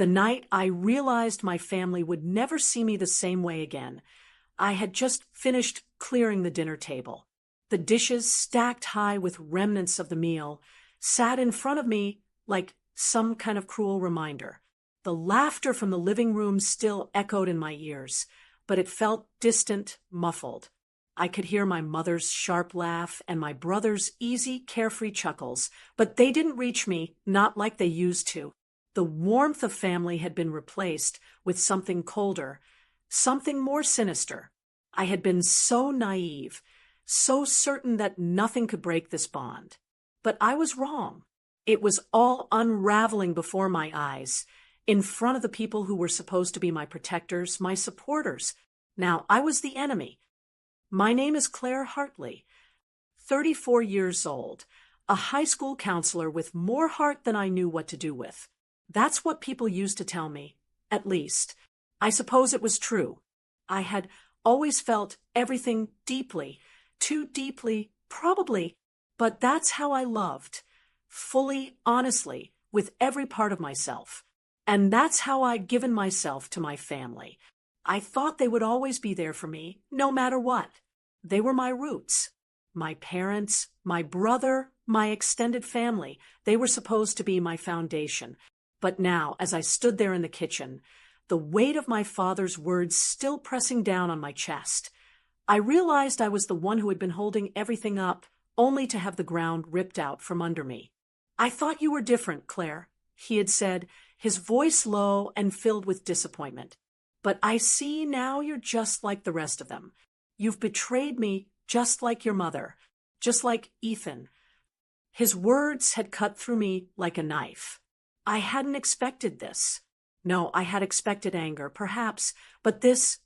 The night I realized my family would never see me the same way again. I had just finished clearing the dinner table. The dishes, stacked high with remnants of the meal, sat in front of me like some kind of cruel reminder. The laughter from the living room still echoed in my ears, but it felt distant, muffled. I could hear my mother's sharp laugh and my brother's easy, carefree chuckles, but they didn't reach me, not like they used to. The warmth of family had been replaced with something colder, something more sinister. I had been so naive, so certain that nothing could break this bond. But I was wrong. It was all unraveling before my eyes, in front of the people who were supposed to be my protectors, my supporters. Now I was the enemy. My name is Claire Hartley, 34 years old, a high school counselor with more heart than I knew what to do with. That's what people used to tell me, at least. I suppose it was true. I had always felt everything deeply, too deeply, probably, but that's how I loved, fully, honestly, with every part of myself. And that's how I'd given myself to my family. I thought they would always be there for me, no matter what. They were my roots. My parents, my brother, my extended family, they were supposed to be my foundation. But now, as I stood there in the kitchen, the weight of my father's words still pressing down on my chest, I realized I was the one who had been holding everything up, only to have the ground ripped out from under me. "I thought you were different, Claire," he had said, his voice low and filled with disappointment. "But I see now you're just like the rest of them. You've betrayed me just like your mother, just like Ethan." His words had cut through me like a knife. I hadn't expected this. No, I had expected anger, perhaps, but this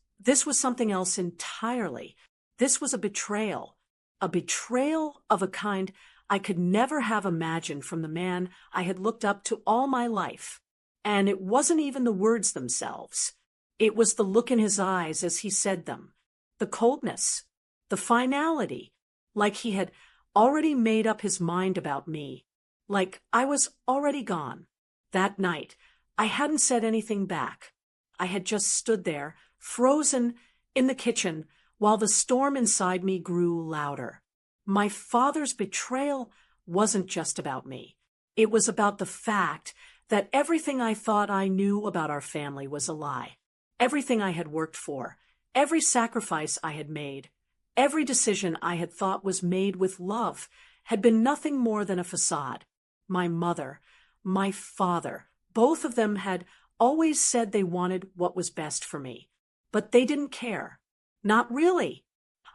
was something else entirely. This was a betrayal of a kind I could never have imagined from the man I had looked up to all my life. And it wasn't even the words themselves. It was the look in his eyes as he said them, the coldness, the finality, like he had already made up his mind about me, like I was already gone. That night, I hadn't said anything back. I had just stood there, frozen in the kitchen, while the storm inside me grew louder. My father's betrayal wasn't just about me. It was about the fact that everything I thought I knew about our family was a lie. Everything I had worked for, every sacrifice I had made, every decision I had thought was made with love, had been nothing more than a facade. My mother, my father, both of them had always said they wanted what was best for me. But they didn't care. Not really.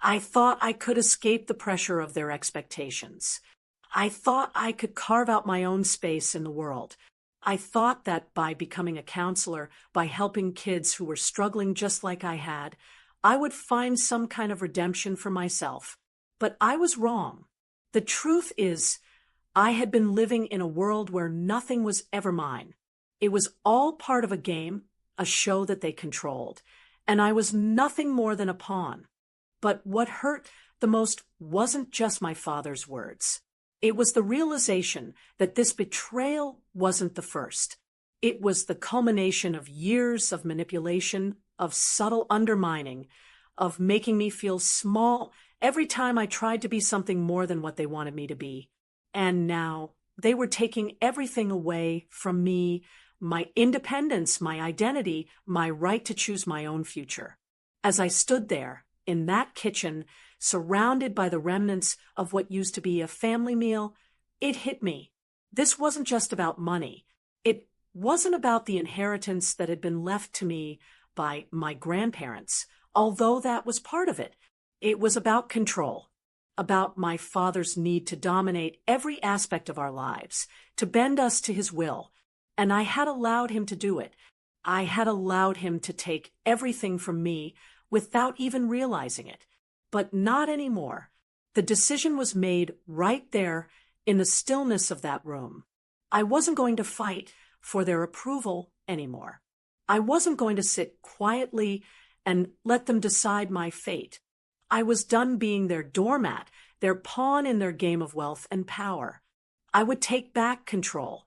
I thought I could escape the pressure of their expectations. I thought I could carve out my own space in the world. I thought that by becoming a counselor, by helping kids who were struggling just like I had, I would find some kind of redemption for myself. But I was wrong. The truth is, I had been living in a world where nothing was ever mine. It was all part of a game, a show that they controlled, and I was nothing more than a pawn. But what hurt the most wasn't just my father's words. It was the realization that this betrayal wasn't the first. It was the culmination of years of manipulation, of subtle undermining, of making me feel small every time I tried to be something more than what they wanted me to be. And now they were taking everything away from me, my independence, my identity, my right to choose my own future. As I stood there, in that kitchen, surrounded by the remnants of what used to be a family meal, it hit me. This wasn't just about money. It wasn't about the inheritance that had been left to me by my grandparents, although that was part of it. It was about control, about my father's need to dominate every aspect of our lives, to bend us to his will. And I had allowed him to do it. I had allowed him to take everything from me without even realizing it. But not anymore. The decision was made right there in the stillness of that room. I wasn't going to fight for their approval anymore. I wasn't going to sit quietly and let them decide my fate. I was done being their doormat, their pawn in their game of wealth and power. I would take back control.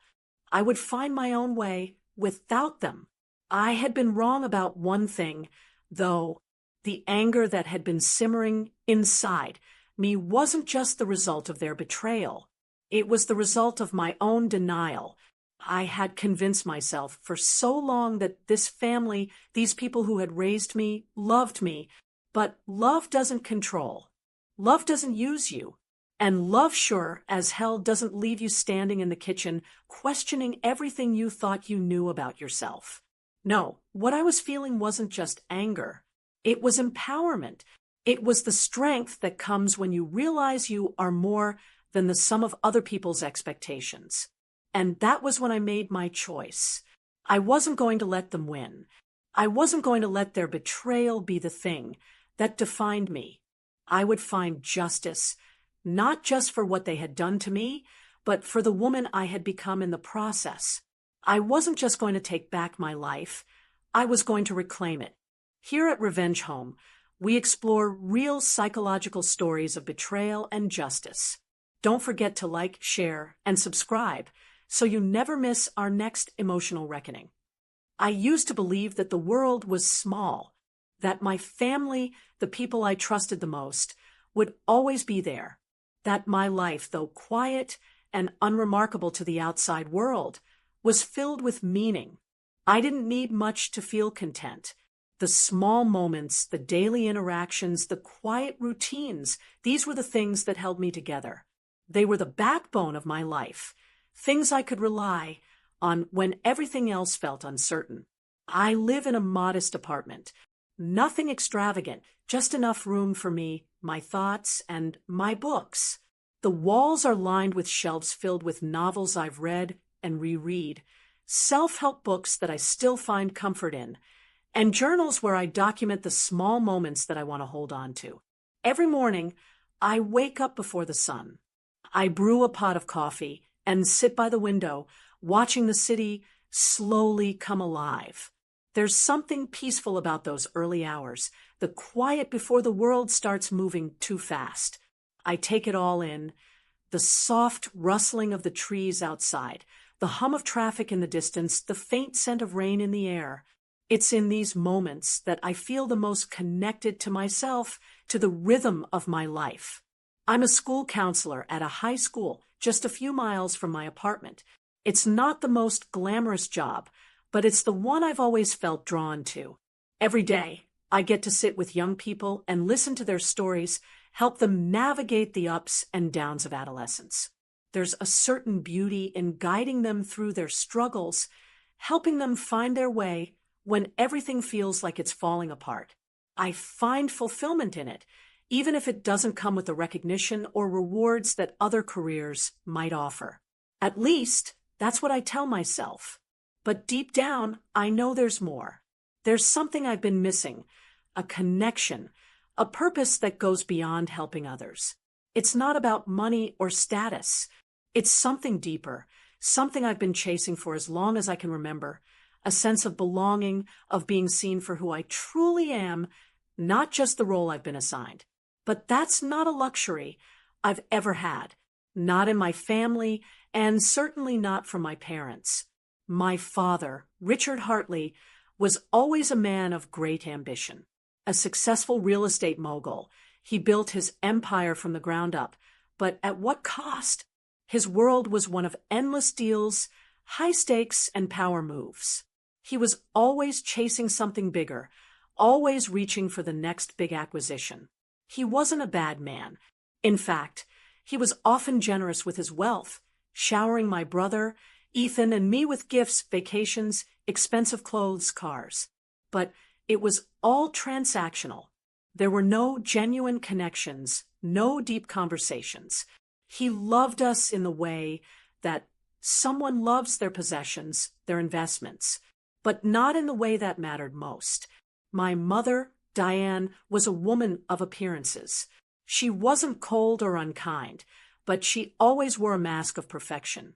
I would find my own way, without them. I had been wrong about one thing, though. The anger that had been simmering inside me wasn't just the result of their betrayal. It was the result of my own denial. I had convinced myself for so long that this family, these people who had raised me, loved me. But love doesn't control. Love doesn't use you. And love sure as hell doesn't leave you standing in the kitchen questioning everything you thought you knew about yourself. No, what I was feeling wasn't just anger. It was empowerment. It was the strength that comes when you realize you are more than the sum of other people's expectations. And that was when I made my choice. I wasn't going to let them win. I wasn't going to let their betrayal be the thing that defined me. I would find justice, not just for what they had done to me, but for the woman I had become in the process. I wasn't just going to take back my life. I was going to reclaim it. Here at Revenge Home, we explore real psychological stories of betrayal and justice. Don't forget to like, share, and subscribe so you never miss our next emotional reckoning. I used to believe that the world was small, that my family, the people I trusted the most, would always be there, that my life, though quiet and unremarkable to the outside world, was filled with meaning. I didn't need much to feel content. The small moments, the daily interactions, the quiet routines, these were the things that held me together. They were the backbone of my life, things I could rely on when everything else felt uncertain. I live in a modest apartment. Nothing extravagant, just enough room for me, my thoughts, and my books. The walls are lined with shelves filled with novels I've read and reread, self-help books that I still find comfort in, and journals where I document the small moments that I want to hold on to. Every morning, I wake up before the sun. I brew a pot of coffee and sit by the window, watching the city slowly come alive. There's something peaceful about those early hours, the quiet before the world starts moving too fast. I take it all in, the soft rustling of the trees outside, the hum of traffic in the distance, the faint scent of rain in the air. It's in these moments that I feel the most connected to myself, to the rhythm of my life. I'm a school counselor at a high school just a few miles from my apartment. It's not the most glamorous job, but it's the one I've always felt drawn to. Every day, I get to sit with young people and listen to their stories, help them navigate the ups and downs of adolescence. There's a certain beauty in guiding them through their struggles, helping them find their way when everything feels like it's falling apart. I find fulfillment in it, even if it doesn't come with the recognition or rewards that other careers might offer. At least, that's what I tell myself. But deep down, I know there's more. There's something I've been missing, a connection, a purpose that goes beyond helping others. It's not about money or status. It's something deeper, something I've been chasing for as long as I can remember, a sense of belonging, of being seen for who I truly am, not just the role I've been assigned. But that's not a luxury I've ever had, not in my family, and certainly not from my parents. My father, Richard Hartley, was always a man of great ambition. A successful real estate mogul, he built his empire from the ground up. But at what cost? His world was one of endless deals, high stakes, and power moves. He was always chasing something bigger, always reaching for the next big acquisition. He wasn't a bad man. In fact, he was often generous with his wealth, showering my brother, Ethan, and me with gifts, vacations, expensive clothes, cars. But it was all transactional. There were no genuine connections, no deep conversations. He loved us in the way that someone loves their possessions, their investments, but not in the way that mattered most. My mother, Diane, was a woman of appearances. She wasn't cold or unkind, but she always wore a mask of perfection.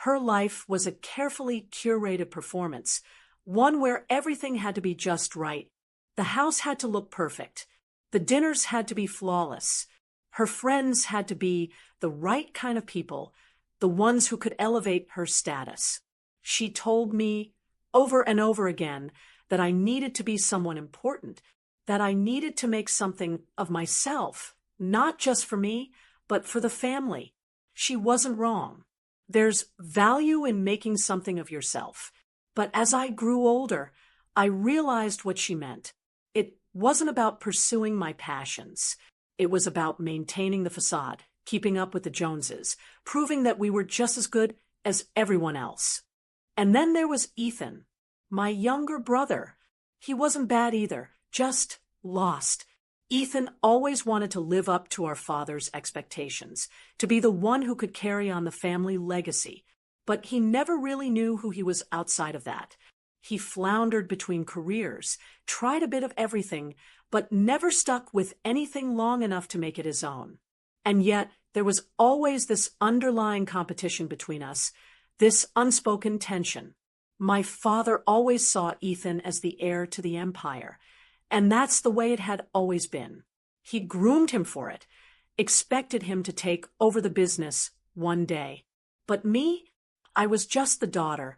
Her life was a carefully curated performance, one where everything had to be just right. The house had to look perfect. The dinners had to be flawless. Her friends had to be the right kind of people, the ones who could elevate her status. She told me, over and over again that I needed to be someone important, that I needed to make something of myself, not just for me, but for the family. She wasn't wrong. There's value in making something of yourself. But as I grew older, I realized what she meant. It wasn't about pursuing my passions. It was about maintaining the facade, keeping up with the Joneses, proving that we were just as good as everyone else. And then there was Ethan, my younger brother. He wasn't bad either, just lost. Ethan always wanted to live up to our father's expectations, to be the one who could carry on the family legacy. But he never really knew who he was outside of that. He floundered between careers, tried a bit of everything, but never stuck with anything long enough to make it his own. And yet, there was always this underlying competition between us, this unspoken tension. My father always saw Ethan as the heir to the empire, and that's the way it had always been. He groomed him for it, expected him to take over the business one day. But me, I was just the daughter,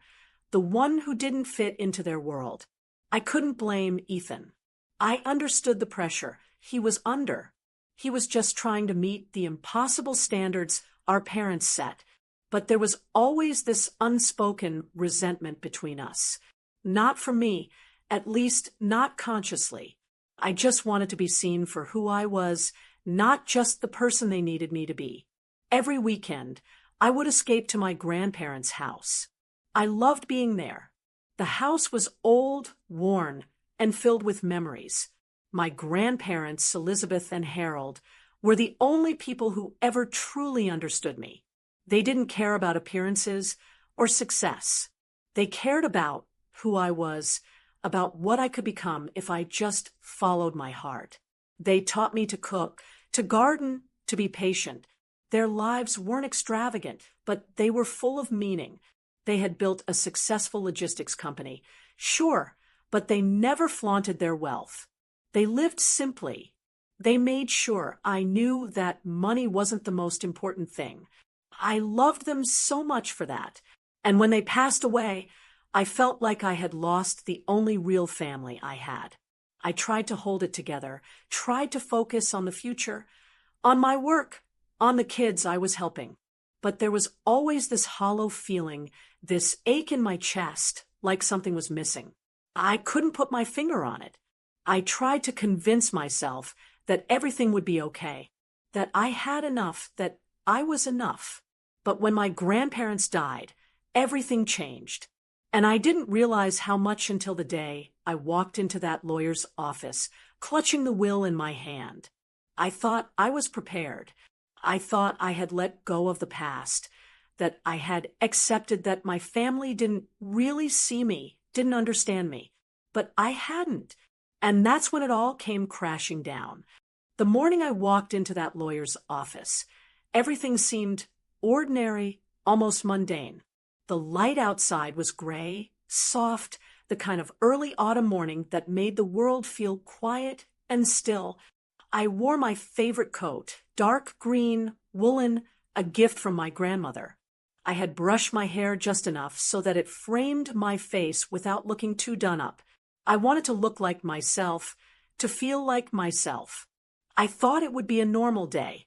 the one who didn't fit into their world. I couldn't blame Ethan. I understood the pressure he was under. He was just trying to meet the impossible standards our parents set. But there was always this unspoken resentment between us. Not for me, at least not consciously. I just wanted to be seen for who I was, not just the person they needed me to be. Every weekend, I would escape to my grandparents' house. I loved being there. The house was old, worn, and filled with memories. My grandparents, Elizabeth and Harold, were the only people who ever truly understood me. They didn't care about appearances or success. They cared about who I was, about what I could become if I just followed my heart. They taught me to cook, to garden, to be patient. Their lives weren't extravagant, but they were full of meaning. They had built a successful logistics company. Sure, but they never flaunted their wealth. They lived simply. They made sure I knew that money wasn't the most important thing. I loved them so much for that. And when they passed away, I felt like I had lost the only real family I had. I tried to hold it together, tried to focus on the future, on my work, on the kids I was helping. But there was always this hollow feeling, this ache in my chest, like something was missing. I couldn't put my finger on it. I tried to convince myself that everything would be okay, that I had enough, that I was enough. But when my grandparents died, everything changed. And I didn't realize how much until the day I walked into that lawyer's office, clutching the will in my hand. I thought I was prepared. I thought I had let go of the past, that I had accepted that my family didn't really see me, didn't understand me. But I hadn't. And that's when it all came crashing down. The morning I walked into that lawyer's office, everything seemed ordinary, almost mundane. The light outside was gray, soft, the kind of early autumn morning that made the world feel quiet and still. I wore my favorite coat, dark green, woolen, a gift from my grandmother. I had brushed my hair just enough so that it framed my face without looking too done up. I wanted to look like myself, to feel like myself. I thought it would be a normal day.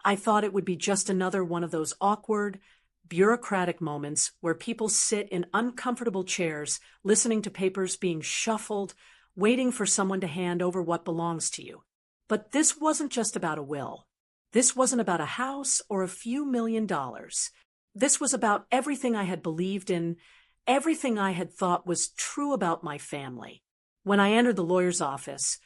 I thought it would be just another one of those awkward, bureaucratic moments where people sit in uncomfortable chairs, listening to papers being shuffled, waiting for someone to hand over what belongs to you. But this wasn't just about a will. This wasn't about a house or a few $1,000,000. This was about everything I had believed in, everything I had thought was true about my family. When I entered the lawyer's office,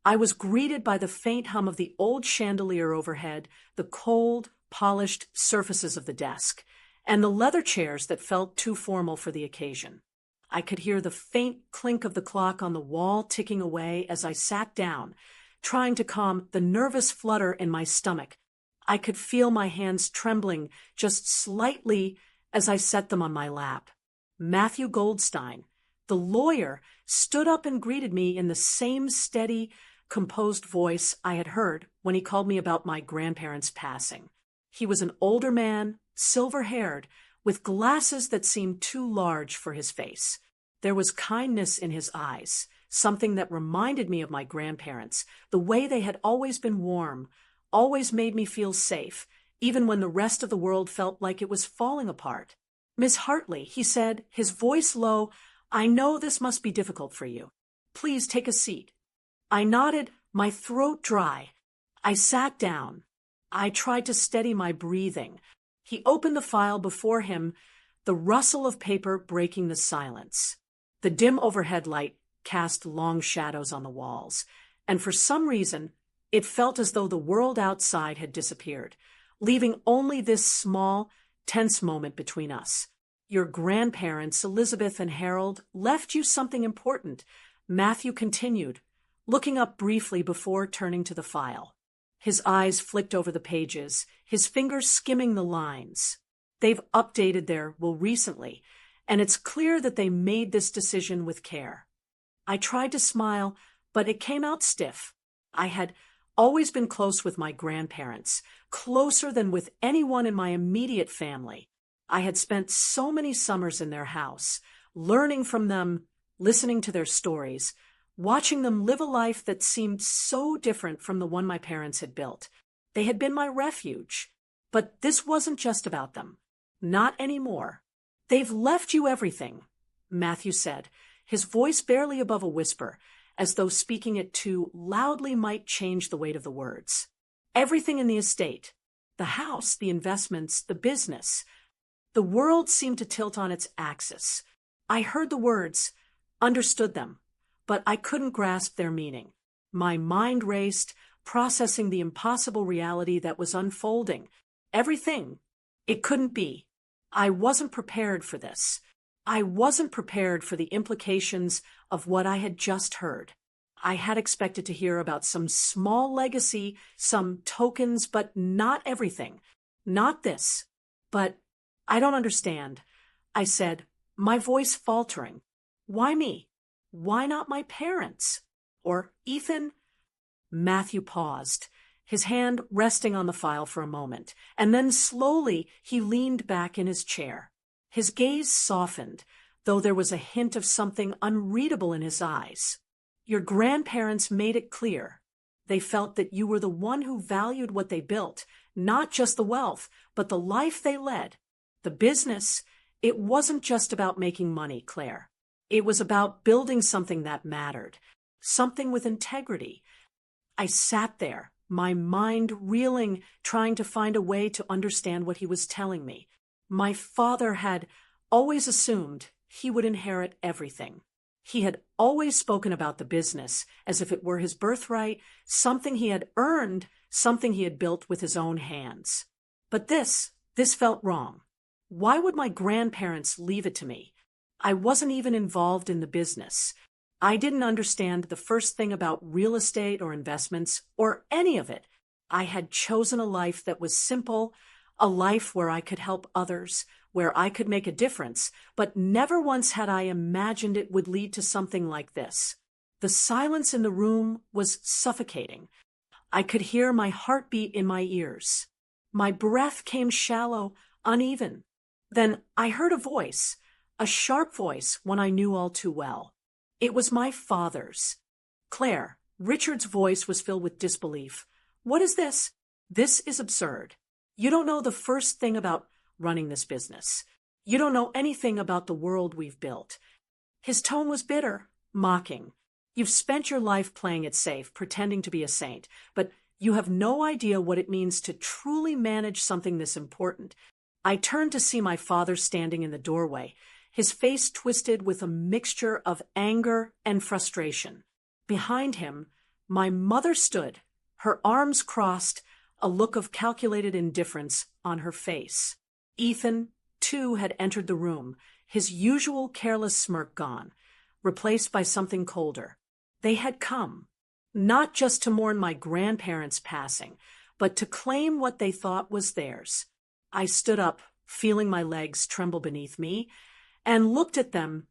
I was greeted by the faint hum of the old chandelier overhead, the cold, polished surfaces of the desk, and the leather chairs that felt too formal for the occasion. I could hear the faint clink of the clock on the wall ticking away as I sat down, trying to calm the nervous flutter in my stomach. I could feel my hands trembling just slightly as I set them on my lap. Matthew Goldstein, the lawyer, stood up and greeted me in the same steady, composed voice I had heard when he called me about my grandparents' passing. He was an older man, silver-haired, with glasses that seemed too large for his face. There was kindness in his eyes, something that reminded me of my grandparents, the way they had always been warm, always made me feel safe, even when the rest of the world felt like it was falling apart. "Miss Hartley," he said, his voice low, "I know this must be difficult for you. Please take a seat." I nodded, my throat dry. I sat down. I tried to steady my breathing. He opened the file before him, the rustle of paper breaking the silence. The dim overhead light cast long shadows on the walls, and for some reason, it felt as though the world outside had disappeared, leaving only this small, tense moment between us. "Your grandparents, Elizabeth and Harold, left you something important," Matthew continued, looking up briefly before turning to the file. His eyes flicked over the pages, his fingers skimming the lines. "They've updated their will recently, and it's clear that they made this decision with care." I tried to smile, but it came out stiff. I had always been close with my grandparents, closer than with anyone in my immediate family. I had spent so many summers in their house, learning from them, listening to their stories, watching them live a life that seemed so different from the one my parents had built. They had been my refuge. But this wasn't just about them. Not anymore. "They've left you everything," Matthew said, his voice barely above a whisper, as though speaking it too loudly might change the weight of the words. "Everything in the estate. The house, the investments, the business." The world seemed to tilt on its axis. I heard the words, understood them, but I couldn't grasp their meaning. My mind raced, processing the impossible reality that was unfolding. Everything. It couldn't be. I wasn't prepared for this. I wasn't prepared for the implications of what I had just heard. I had expected to hear about some small legacy, some tokens, but not everything. Not this. "But I don't understand," I said, my voice faltering. "Why me? Why not my parents? Or Ethan?" Matthew paused, his hand resting on the file for a moment, and then slowly he leaned back in his chair. His gaze softened, though there was a hint of something unreadable in his eyes. "Your grandparents made it clear. They felt that you were the one who valued what they built, not just the wealth, but the life they led. The business, it wasn't just about making money, Claire. It was about building something that mattered, something with integrity." I sat there, my mind reeling, trying to find a way to understand what he was telling me. My father had always assumed he would inherit everything. He had always spoken about the business as if it were his birthright, something he had earned, something he had built with his own hands. But this felt wrong. Why would my grandparents leave it to me? I wasn't even involved in the business. I didn't understand the first thing about real estate or investments or any of it. I had chosen a life that was simple, a life where I could help others, where I could make a difference, but never once had I imagined it would lead to something like this. The silence in the room was suffocating. I could hear my heartbeat in my ears. My breath came shallow, uneven. Then I heard a voice, a sharp voice, one I knew all too well. It was my father's. "Claire," Richard's voice was filled with disbelief. "What is this? This is absurd. You don't know the first thing about running this business. You don't know anything about the world we've built." His tone was bitter, mocking. "You've spent your life playing it safe, pretending to be a saint, but you have no idea what it means to truly manage something this important." I turned to see my father standing in the doorway, his face twisted with a mixture of anger and frustration. Behind him, my mother stood, her arms crossed, a look of calculated indifference on her face. Ethan, too, had entered the room, his usual careless smirk gone, replaced by something colder. They had come, not just to mourn my grandparents' passing, but to claim what they thought was theirs. I stood up, feeling my legs tremble beneath me, and looked at them,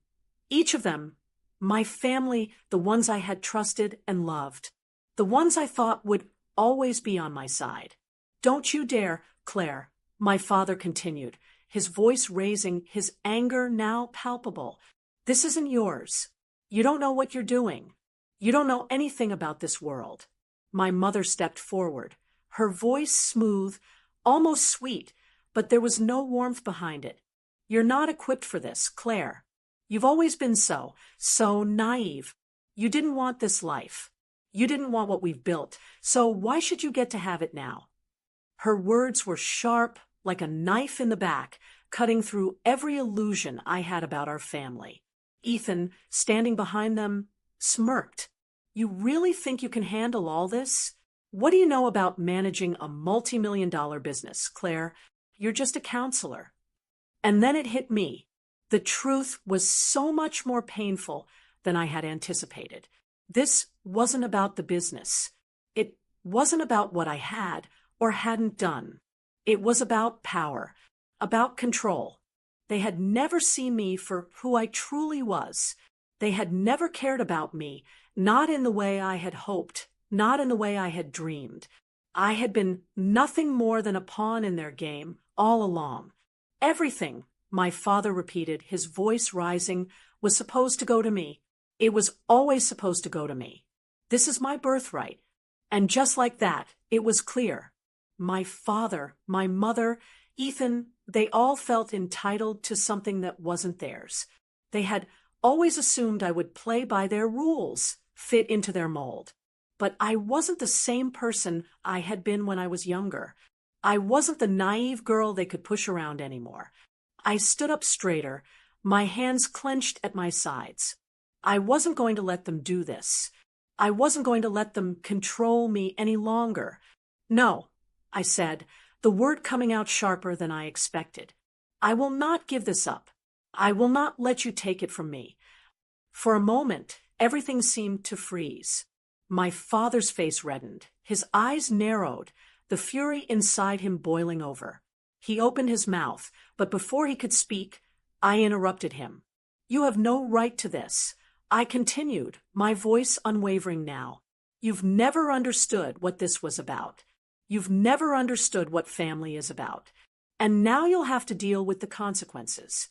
each of them, my family, the ones I had trusted and loved, the ones I thought would always be on my side. "Don't you dare, Claire," my father continued, his voice raising, his anger now palpable. This isn't yours. You don't know what you're doing. You don't know anything about this world. My mother stepped forward, her voice smooth, almost sweet, but there was no warmth behind it. You're not equipped for this, Claire. You've always been so naive. You didn't want this life. You didn't want what we've built, so why should you get to have it now? Her words were sharp, like a knife in the back, cutting through every illusion I had about our family. Ethan, standing behind them, smirked. You really think you can handle all this? What do you know about managing a multi-million-dollar business, Claire? You're just a counselor. And then it hit me. The truth was so much more painful than I had anticipated. This wasn't about the business. It wasn't about what I had or hadn't done. It was about power, about control. They had never seen me for who I truly was. They had never cared about me, not in the way I had hoped, not in the way I had dreamed. I had been nothing more than a pawn in their game all along. Everything, my father repeated, his voice rising, was supposed to go to me. It was always supposed to go to me. This is my birthright. And just like that, it was clear. My father, my mother, Ethan, they all felt entitled to something that wasn't theirs. They had always assumed I would play by their rules, fit into their mold. But I wasn't the same person I had been when I was younger. I wasn't the naive girl they could push around anymore. I stood up straighter, my hands clenched at my sides. I wasn't going to let them do this. I wasn't going to let them control me any longer. No, I said, the word coming out sharper than I expected. I will not give this up. I will not let you take it from me. For a moment, everything seemed to freeze. My father's face reddened, his eyes narrowed, the fury inside him boiling over. He opened his mouth, but before he could speak, I interrupted him. You have no right to this. I continued, my voice unwavering now. You've never understood what this was about. You've never understood what family is about. And now you'll have to deal with the consequences.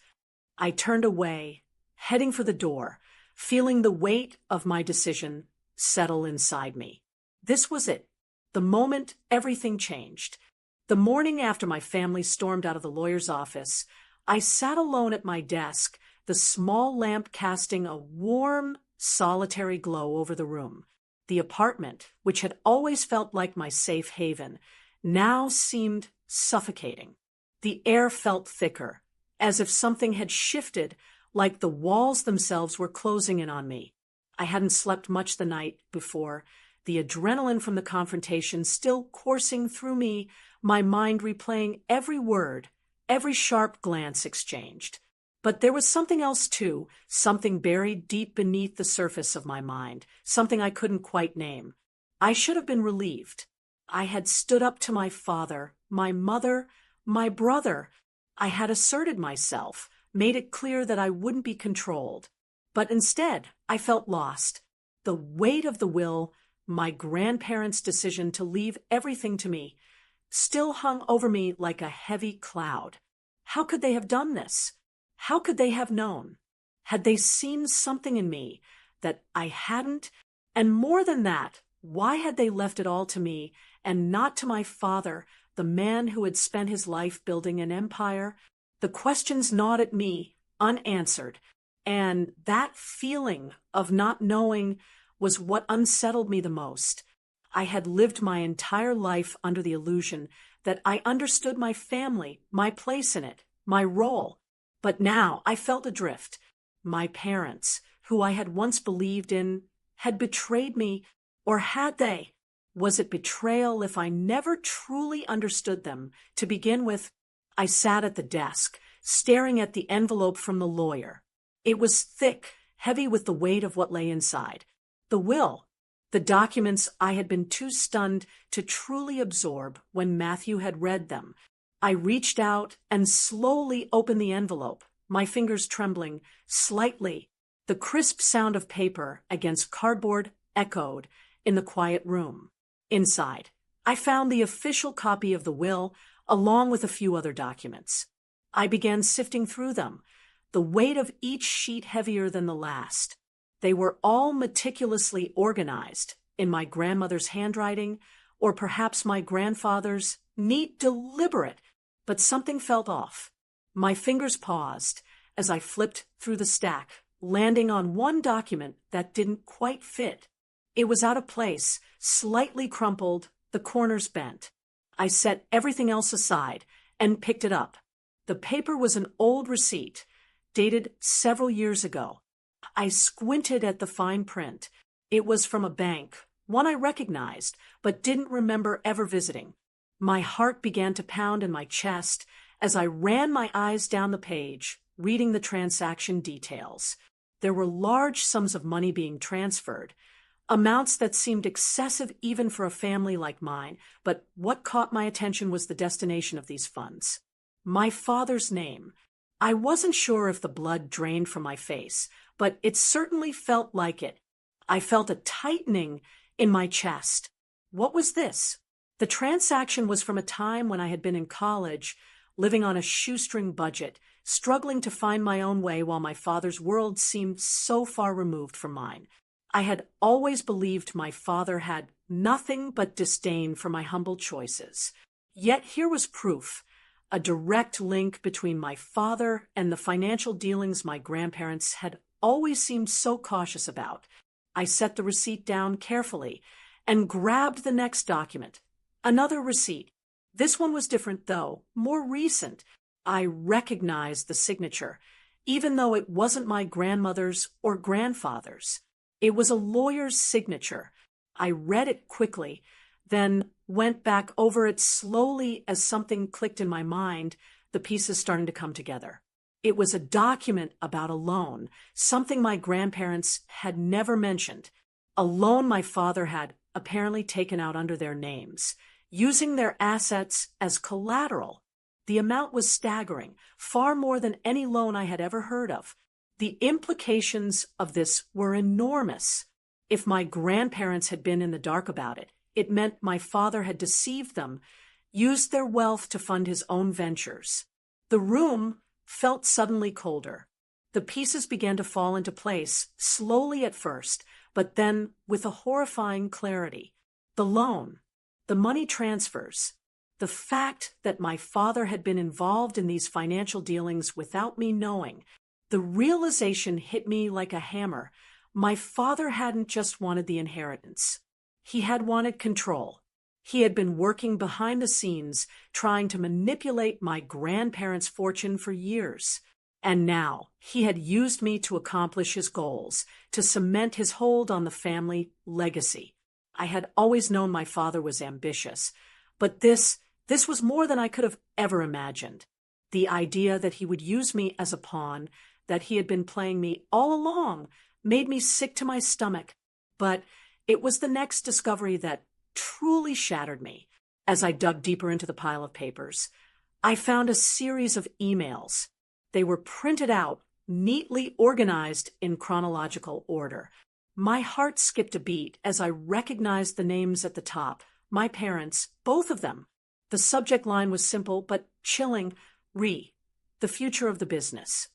I turned away, heading for the door, feeling the weight of my decision settle inside me. This was it. The moment everything changed. The morning after my family stormed out of the lawyer's office, I sat alone at my desk, the small lamp casting a warm, solitary glow over the room. The apartment, which had always felt like my safe haven, now seemed suffocating. The air felt thicker, as if something had shifted, like the walls themselves were closing in on me. I hadn't slept much the night before, the adrenaline from the confrontation still coursing through me, my mind replaying every word, every sharp glance exchanged. But there was something else too, something buried deep beneath the surface of my mind, something I couldn't quite name. I should have been relieved. I had stood up to my father, my mother, my brother. I had asserted myself, made it clear that I wouldn't be controlled. But instead, I felt lost. The weight of the will, my grandparents' decision to leave everything to me, still hung over me like a heavy cloud. How could they have done this? How could they have known? Had they seen something in me that I hadn't? And more than that, why had they left it all to me and not to my father, the man who had spent his life building an empire? The questions gnawed at me, unanswered, and that feeling of not knowing was what unsettled me the most. I had lived my entire life under the illusion that I understood my family, my place in it, my role. But now I felt adrift. My parents, who I had once believed in, had betrayed me, or had they? Was it betrayal if I never truly understood them? To begin with, I sat at the desk, staring at the envelope from the lawyer. It was thick, heavy with the weight of what lay inside. The will, the documents I had been too stunned to truly absorb when Matthew had read them. I reached out and slowly opened the envelope, my fingers trembling slightly. The crisp sound of paper against cardboard echoed in the quiet room. Inside, I found the official copy of the will, along with a few other documents. I began sifting through them. the weight of each sheet heavier than the last. They were all meticulously organized, in my grandmother's handwriting, or perhaps my grandfather's, neat, deliberate, but something felt off. My fingers paused as I flipped through the stack, landing on one document that didn't quite fit. It was out of place, slightly crumpled, the corners bent. I set everything else aside and picked it up. The paper was an old receipt, dated several years ago. I squinted at the fine print. It was from a bank, one I recognized, but didn't remember ever visiting. My heart began to pound in my chest as I ran my eyes down the page, reading the transaction details. There were large sums of money being transferred, amounts that seemed excessive even for a family like mine, but what caught my attention was the destination of these funds. My father's name. I wasn't sure if the blood drained from my face, but it certainly felt like it. I felt a tightening in my chest. What was this? The transaction was from a time when I had been in college, living on a shoestring budget, struggling to find my own way while my father's world seemed so far removed from mine. I had always believed my father had nothing but disdain for my humble choices. Yet here was proof, a direct link between my father and the financial dealings my grandparents had always seemed so cautious about. I set the receipt down carefully and grabbed the next document. Another receipt. This one was different, though, more recent. I recognized the signature, even though it wasn't my grandmother's or grandfather's. It was a lawyer's signature. I read it quickly, then went back over it slowly as something clicked in my mind, the pieces starting to come together. It was a document about a loan, something my grandparents had never mentioned. A loan my father had apparently taken out under their names, using their assets as collateral. The amount was staggering, far more than any loan I had ever heard of. The implications of this were enormous. If my grandparents had been in the dark about it, it meant my father had deceived them, used their wealth to fund his own ventures. The room felt suddenly colder. The pieces began to fall into place, slowly at first, but then with a horrifying clarity. The loan, the money transfers, the fact that my father had been involved in these financial dealings without me knowing. The realization hit me like a hammer. My father hadn't just wanted the inheritance. He had wanted control. He had been working behind the scenes, trying to manipulate my grandparents' fortune for years. And now he had used me to accomplish his goals, to cement his hold on the family legacy. I had always known my father was ambitious, but this was more than I could have ever imagined. The idea that he would use me as a pawn, that he had been playing me all along, made me sick to my stomach. But it was the next discovery that truly shattered me. As I dug deeper into the pile of papers, I found a series of emails. They were printed out, neatly organized in chronological order. My heart skipped a beat as I recognized the names at the top. My parents, both of them. The subject line was simple but chilling. The future of the business.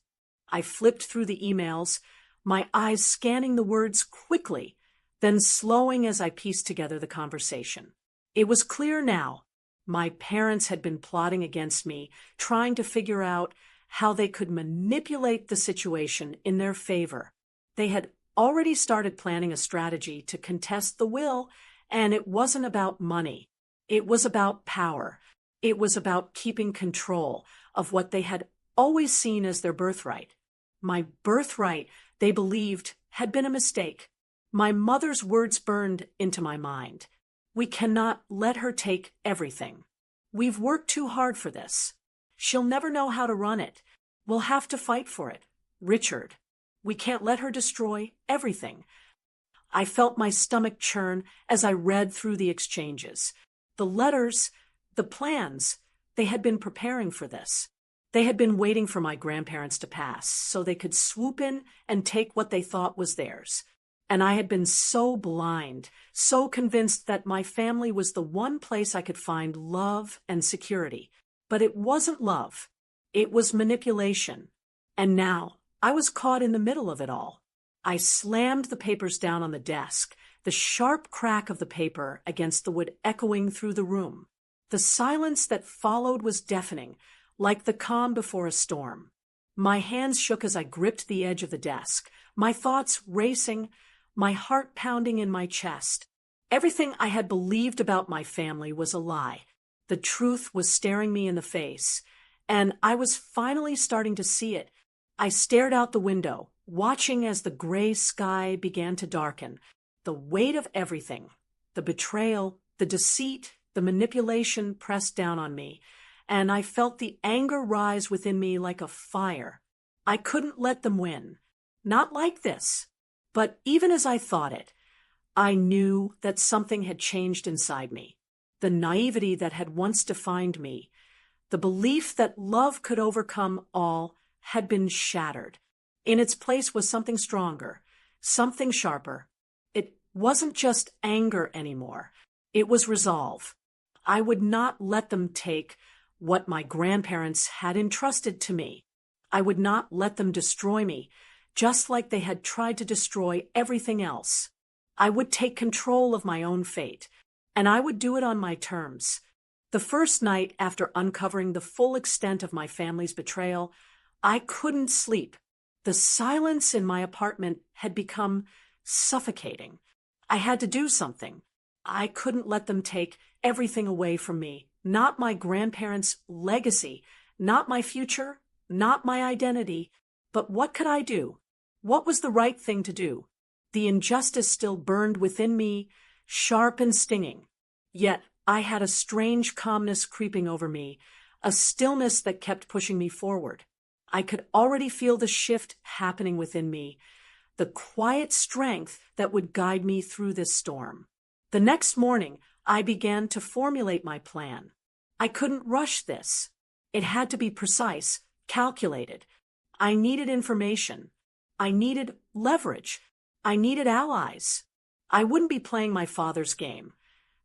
I flipped through the emails, my eyes scanning the words quickly, then slowing as I pieced together the conversation. It was clear now. My parents had been plotting against me, trying to figure out how they could manipulate the situation in their favor. They had already started planning a strategy to contest the will, and it wasn't about money. It was about power. It was about keeping control of what they had always seen as their birthright. My birthright, they believed, had been a mistake. My mother's words burned into my mind. We cannot let her take everything. We've worked too hard for this. She'll never know how to run it. We'll have to fight for it. Richard, we can't let her destroy everything. I felt my stomach churn as I read through the exchanges. The letters, the plans, they had been preparing for this. They had been waiting for my grandparents to pass so they could swoop in and take what they thought was theirs. And I had been so blind, so convinced that my family was the one place I could find love and security. But it wasn't love. It was manipulation. And now I was caught in the middle of it all. I slammed the papers down on the desk, the sharp crack of the paper against the wood echoing through the room. The silence that followed was deafening, like the calm before a storm. My hands shook as I gripped the edge of the desk, my thoughts racing, my heart pounding in my chest. Everything I had believed about my family was a lie. The truth was staring me in the face, and I was finally starting to see it. I stared out the window, watching as the gray sky began to darken. The weight of everything, the betrayal, the deceit, the manipulation pressed down on me, and I felt the anger rise within me like a fire. I couldn't let them win. Not like this. But even as I thought it, I knew that something had changed inside me. The naivety that had once defined me, the belief that love could overcome all, had been shattered. In its place was something stronger, something sharper. It wasn't just anger anymore. It was resolve. I would not let them take what my grandparents had entrusted to me. I would not let them destroy me, just like they had tried to destroy everything else. I would take control of my own fate, and I would do it on my terms. The first night after uncovering the full extent of my family's betrayal, I couldn't sleep. The silence in my apartment had become suffocating. I had to do something. I couldn't let them take everything away from me, not my grandparents' legacy, not my future, not my identity. But what could I do? What was the right thing to do? The injustice still burned within me, sharp and stinging. Yet I had a strange calmness creeping over me, a stillness that kept pushing me forward. I could already feel the shift happening within me, the quiet strength that would guide me through this storm. The next morning, I began to formulate my plan. I couldn't rush this. It had to be precise, calculated. I needed information. I needed leverage. I needed allies. I wouldn't be playing my father's game.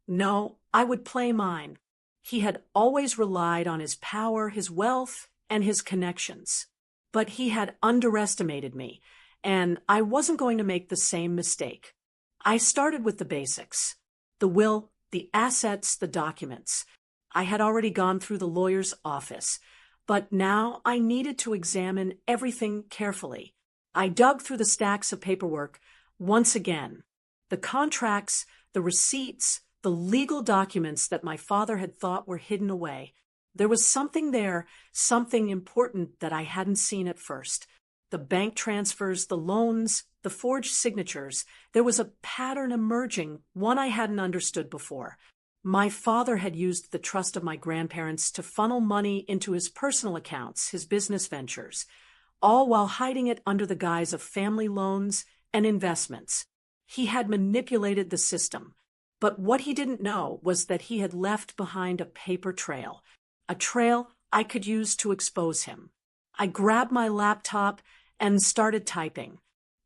No, I would play mine. He had always relied on his power, his wealth, and his connections. But he had underestimated me, and I wasn't going to make the same mistake. I started with the basics. The will, the assets, the documents. I had already gone through the lawyer's office, but now I needed to examine everything carefully. I dug through the stacks of paperwork once again. The contracts, the receipts, the legal documents that my father had thought were hidden away. There was something there, something important that I hadn't seen at first. The bank transfers, the loans, the forged signatures. There was a pattern emerging, one I hadn't understood before. My father had used the trust of my grandparents to funnel money into his personal accounts, his business ventures, all while hiding it under the guise of family loans and investments. He had manipulated the system. But what he didn't know was that he had left behind a paper trail, a trail I could use to expose him. I grabbed my laptop and started typing.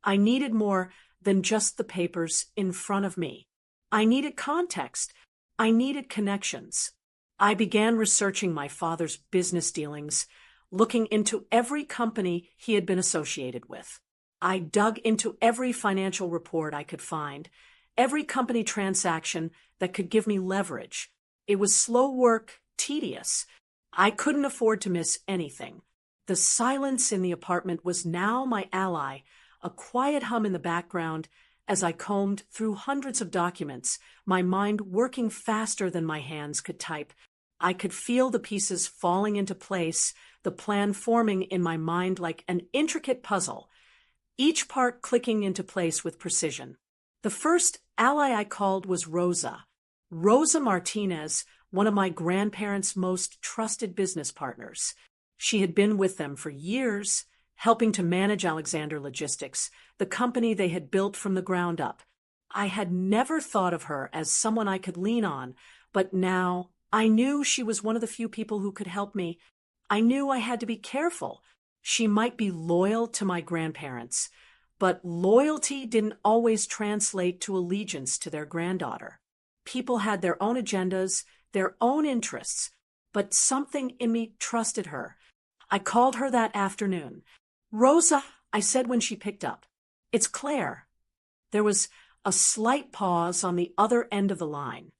I needed more than just the papers in front of me. I needed context. I needed connections. I began researching my father's business dealings, looking into every company he had been associated with. I dug into every financial report I could find, every company transaction that could give me leverage. It was slow work, tedious. I couldn't afford to miss anything. The silence in the apartment was now my ally, a quiet hum in the background as I combed through hundreds of documents, my mind working faster than my hands could type. I could feel the pieces falling into place, the plan forming in my mind like an intricate puzzle, each part clicking into place with precision. The first ally I called was Rosa. Rosa Martinez, one of my grandparents' most trusted business partners. She had been with them for years, helping to manage Alexander Logistics, the company they had built from the ground up. I had never thought of her as someone I could lean on, but now I knew she was one of the few people who could help me. I knew I had to be careful. She might be loyal to my grandparents, but loyalty didn't always translate to allegiance to their granddaughter. People had their own agendas, their own interests, but something in me trusted her. I called her that afternoon. Rosa, I said when she picked up. It's Claire. There was a slight pause on the other end of the line.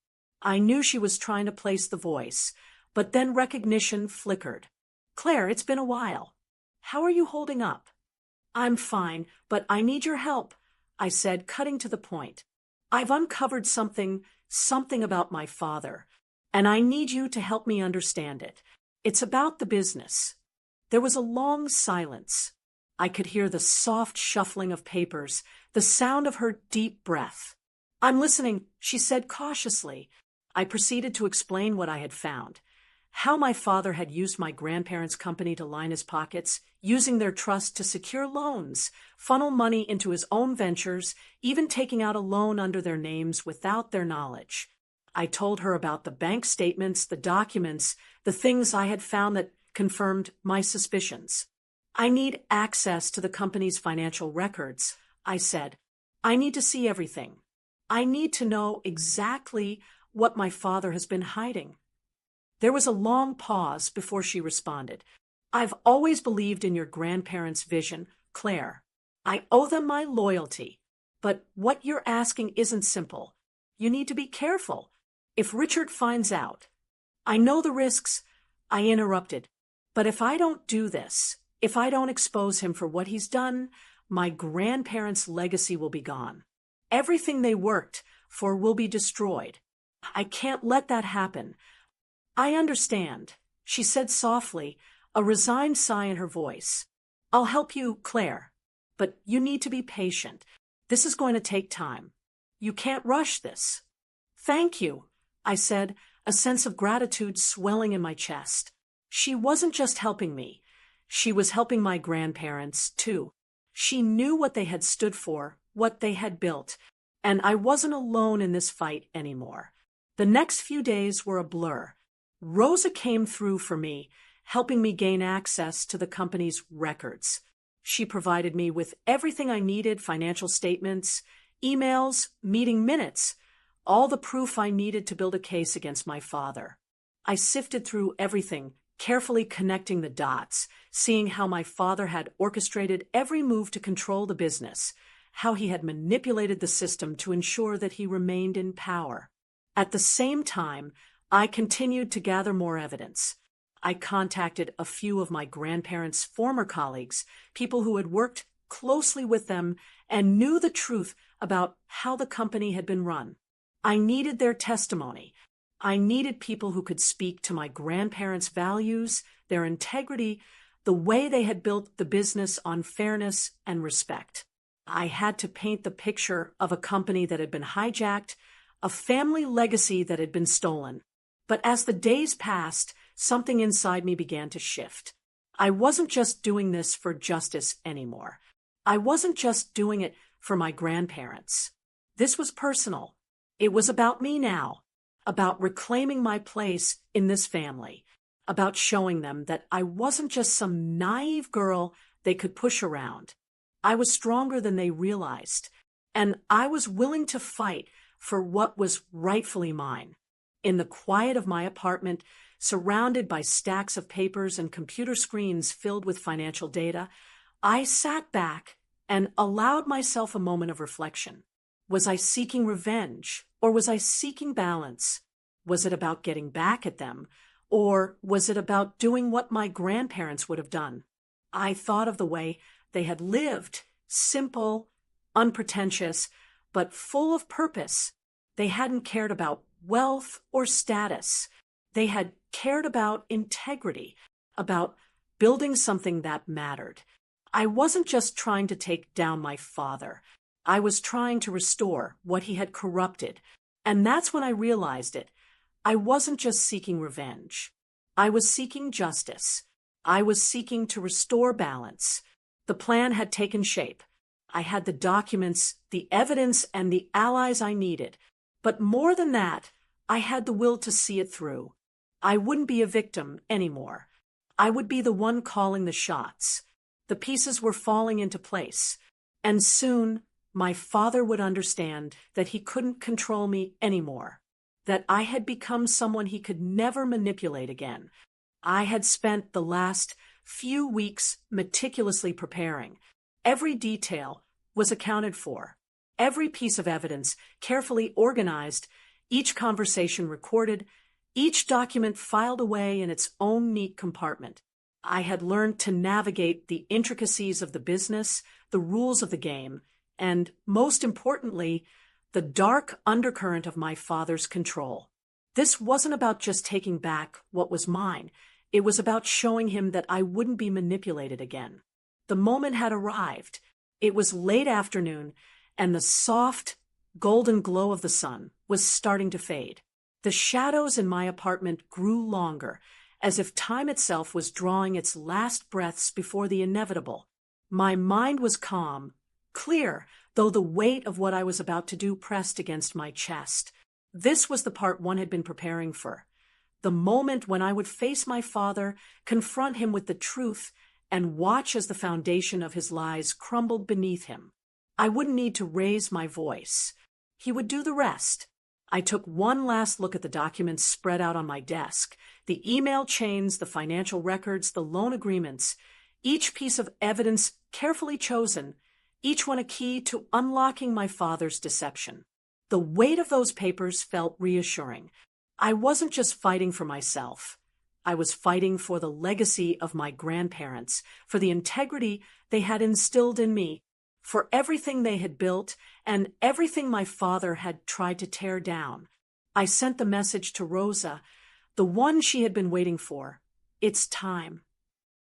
I knew she was trying to place the voice, but then recognition flickered. Claire, it's been a while. How are you holding up? I'm fine, but I need your help, I said, cutting to the point. I've uncovered something about my father, and I need you to help me understand it. It's about the business. There was a long silence. I could hear the soft shuffling of papers, the sound of her deep breath. I'm listening, she said cautiously. I proceeded to explain what I had found. How my father had used my grandparents' company to line his pockets, using their trust to secure loans, funnel money into his own ventures, even taking out a loan under their names without their knowledge. I told her about the bank statements, the documents, the things I had found that confirmed my suspicions. I need access to the company's financial records, I said. I need to see everything. I need to know exactly what my father has been hiding. There was a long pause before she responded. I've always believed in your grandparents' vision, Claire. I owe them my loyalty. But what you're asking isn't simple. You need to be careful. If Richard finds out, I know the risks, I interrupted. But if I don't do this, if I don't expose him for what he's done, my grandparents' legacy will be gone. Everything they worked for will be destroyed. I can't let that happen. I understand, she said softly, a resigned sigh in her voice. I'll help you, Claire. But you need to be patient. This is going to take time. You can't rush this. Thank you, I said, a sense of gratitude swelling in my chest. She wasn't just helping me. She was helping my grandparents, too. She knew what they had stood for, what they had built, and I wasn't alone in this fight anymore. The next few days were a blur. Rosa came through for me, helping me gain access to the company's records. She provided me with everything I needed, financial statements, emails, meeting minutes, all the proof I needed to build a case against my father. I sifted through everything, carefully connecting the dots, seeing how my father had orchestrated every move to control the business, how he had manipulated the system to ensure that he remained in power. At the same time, I continued to gather more evidence. I contacted a few of my grandparents' former colleagues, people who had worked closely with them and knew the truth about how the company had been run. I needed their testimony. I needed people who could speak to my grandparents' values, their integrity, the way they had built the business on fairness and respect. I had to paint the picture of a company that had been hijacked, a family legacy that had been stolen. But as the days passed, something inside me began to shift. I wasn't just doing this for justice anymore. I wasn't just doing it for my grandparents. This was personal. It was about me now, about reclaiming my place in this family, about showing them that I wasn't just some naive girl they could push around. I was stronger than they realized, and I was willing to fight for what was rightfully mine. In the quiet of my apartment, surrounded by stacks of papers and computer screens filled with financial data, I sat back and allowed myself a moment of reflection. Was I seeking revenge, or was I seeking balance? Was it about getting back at them, or was it about doing what my grandparents would have done? I thought of the way they had lived, simple, unpretentious, but full of purpose. They hadn't cared about wealth or status. They had cared about integrity, about building something that mattered. I wasn't just trying to take down my father. I was trying to restore what he had corrupted. And that's when I realized it. I wasn't just seeking revenge. I was seeking justice. I was seeking to restore balance. The plan had taken shape. I had the documents, the evidence, and the allies I needed. But more than that, I had the will to see it through. I wouldn't be a victim anymore. I would be the one calling the shots. The pieces were falling into place. And soon, my father would understand that he couldn't control me anymore, that I had become someone he could never manipulate again. I had spent the last few weeks meticulously preparing. Every detail was accounted for. Every piece of evidence carefully organized, each conversation recorded, each document filed away in its own neat compartment. I had learned to navigate the intricacies of the business, the rules of the game, and, most importantly, the dark undercurrent of my father's control. This wasn't about just taking back what was mine. It was about showing him that I wouldn't be manipulated again. The moment had arrived. It was late afternoon, and the soft, golden glow of the sun was starting to fade. The shadows in my apartment grew longer, as if time itself was drawing its last breaths before the inevitable. My mind was calm, clear, though the weight of what I was about to do pressed against my chest. This was the part one had been preparing for. The moment when I would face my father, confront him with the truth, and watch as the foundation of his lies crumbled beneath him. I wouldn't need to raise my voice. He would do the rest. I took one last look at the documents spread out on my desk, the email chains, the financial records, the loan agreements, each piece of evidence carefully chosen, each one a key to unlocking my father's deception. The weight of those papers felt reassuring. I wasn't just fighting for myself. I was fighting for the legacy of my grandparents, for the integrity they had instilled in me, for everything they had built and everything my father had tried to tear down. I sent the message to Rosa, the one she had been waiting for. It's time.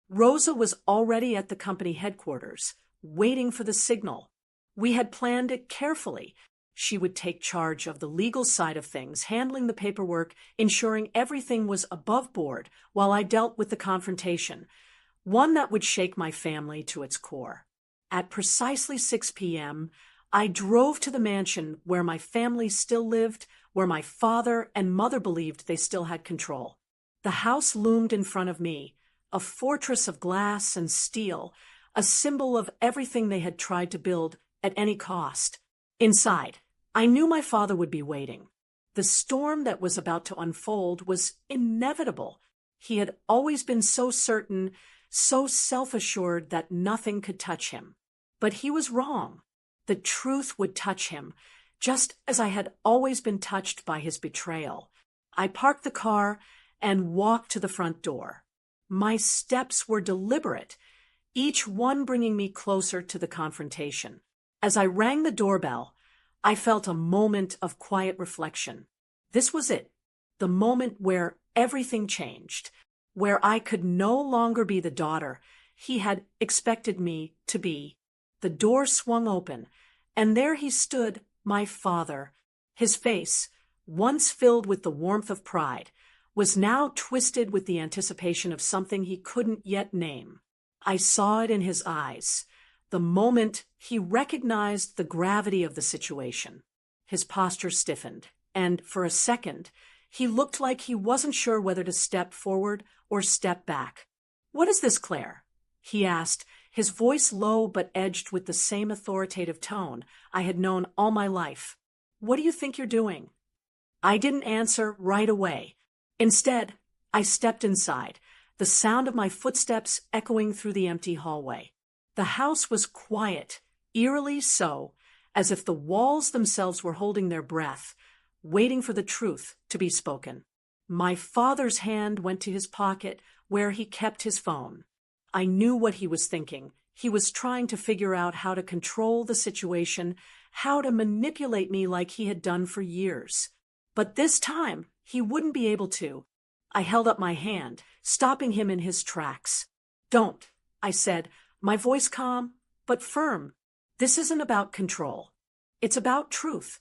Rosa was already at the company headquarters, waiting for the signal. We had planned it carefully. She would take charge of the legal side of things, handling the paperwork, ensuring everything was above board while I dealt with the confrontation, one that would shake my family to its core. At precisely 6 p.m., I drove to the mansion where my family still lived, where my father and mother believed they still had control. The house loomed in front of me, a fortress of glass and steel, a symbol of everything they had tried to build at any cost. Inside, I knew my father would be waiting. The storm that was about to unfold was inevitable. He had always been so certain, so self-assured that nothing could touch him. But he was wrong. The truth would touch him, just as I had always been touched by his betrayal. I parked the car and walked to the front door. My steps were deliberate, each one bringing me closer to the confrontation. As I rang the doorbell, I felt a moment of quiet reflection. This was it, the moment where everything changed, where I could no longer be the daughter he had expected me to be. The door swung open, and there he stood, my father. His face, once filled with the warmth of pride, was now twisted with the anticipation of something he couldn't yet name. I saw it in his eyes. The moment he recognized the gravity of the situation, his posture stiffened, and for a second, he looked like he wasn't sure whether to step forward or step back. "What is this, Claire?" he asked, his voice low but edged with the same authoritative tone I had known all my life. "What do you think you're doing?" I didn't answer right away. Instead, I stepped inside, the sound of my footsteps echoing through the empty hallway. The house was quiet, eerily so, as if the walls themselves were holding their breath, waiting for the truth to be spoken. My father's hand went to his pocket where he kept his phone. I knew what he was thinking. He was trying to figure out how to control the situation, how to manipulate me like he had done for years. But this time, he wouldn't be able to. I held up my hand, stopping him in his tracks. "Don't," I said, my voice calm but firm. "This isn't about control. It's about truth."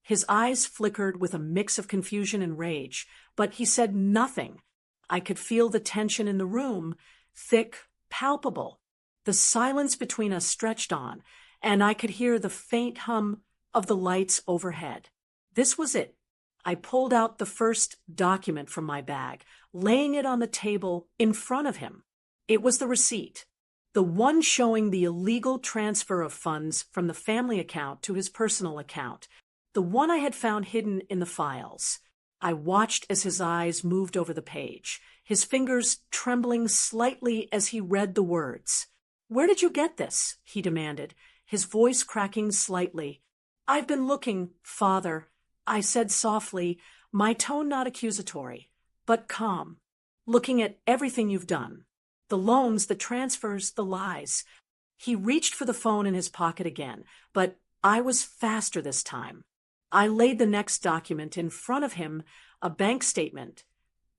His eyes flickered with a mix of confusion and rage, but he said nothing. I could feel the tension in the room, thick, palpable. The silence between us stretched on, and I could hear the faint hum of the lights overhead. This was it. I pulled out the first document from my bag, laying it on the table in front of him. It was the receipt, the one showing the illegal transfer of funds from the family account to his personal account, the one I had found hidden in the files. I watched as his eyes moved over the page, his fingers trembling slightly as he read the words. "Where did you get this?" he demanded, his voice cracking slightly. "I've been looking, Father," I said softly, my tone not accusatory, but calm. "Looking at everything you've done. The loans, the transfers, the lies." He reached for the phone in his pocket again, but I was faster this time. I laid the next document in front of him, a bank statement,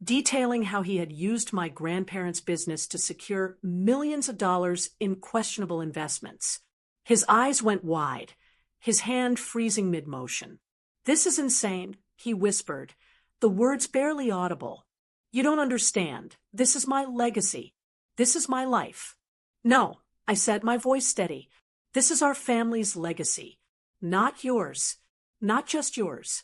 detailing how he had used my grandparents' business to secure millions of dollars in questionable investments. His eyes went wide, his hand freezing mid-motion. "This is insane," he whispered, the words barely audible. "You don't understand. This is my legacy. This is my life." "No," I said, my voice steady. "This is our family's legacy. Not yours. Not just yours."